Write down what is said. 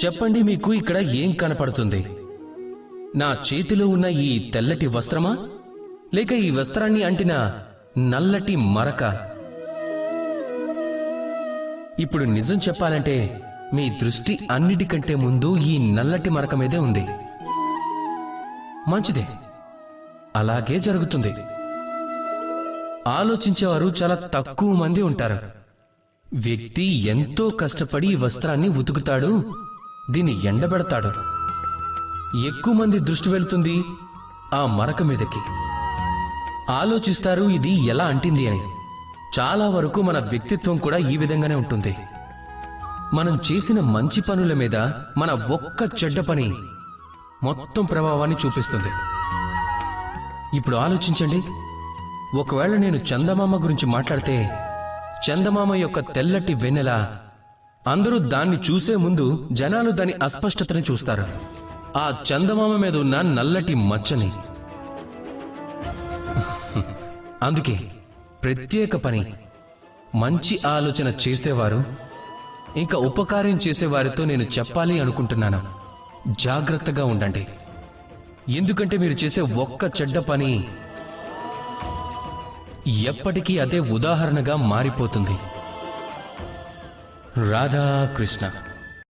చెప్పండి, మీకు ఇక్కడ ఏం కనపడుతుంది? నా చేతిలో ఉన్న ఈ తెల్లటి వస్త్రమా, లేక ఈ వస్త్రాన్ని అంటిన నల్లటి మరక? ఇప్పుడు నిజం చెప్పాలంటే మీ దృష్టి అన్నిటికంటే ముందు ఈ నల్లటి మరక మీదే ఉంది. మంచిదే, అలాగే జరుగుతుంది. ఆలోచించేవారు చాలా తక్కువ మంది ఉంటారు. వ్యక్తి ఎంతో కష్టపడి ఈ వస్త్రాన్ని ఉతుకుతాడు, దీన్ని ఎండబెడతాడు. ఎక్కువ మంది దృష్టి వెళ్తుంది ఆ మరక మీదకి. ఆలోచిస్తారు ఇది ఎలా అంటింది అని. చాలా వరకు మన వ్యక్తిత్వం కూడా ఈ విధంగానే ఉంటుంది. మనం చేసిన మంచి పనుల మీద మన ఒక్క చెడ్డ పని మొత్తం ప్రభావాన్ని చూపిస్తుంది. ఇప్పుడు ఆలోచించండి, ఒకవేళ నేను చందమామ గురించి మాట్లాడితే, చందమామ యొక్క తెల్లటి వెన్నెల, అందరూ దాన్ని చూసే ముందు జనాలు దాని అస్పష్టతని చూస్తారు, ఆ చందమామ మీద ఉన్న నల్లటి మచ్చని. అందుకే ప్రత్యేక పని, మంచి ఆలోచన చేసేవారు ఇంకా ఉపకార్యం చేసేవారితో నేను చెప్పాలి అనుకుంటున్నాను, జాగ్రత్తగా ఉండండి. ఎందుకంటే మీరు చేసే ఒక్క చెడ్డ పని ఎప్పటికీ అదే ఉదాహరణగా మారిపోతుంది. రాధాకృష్ణ.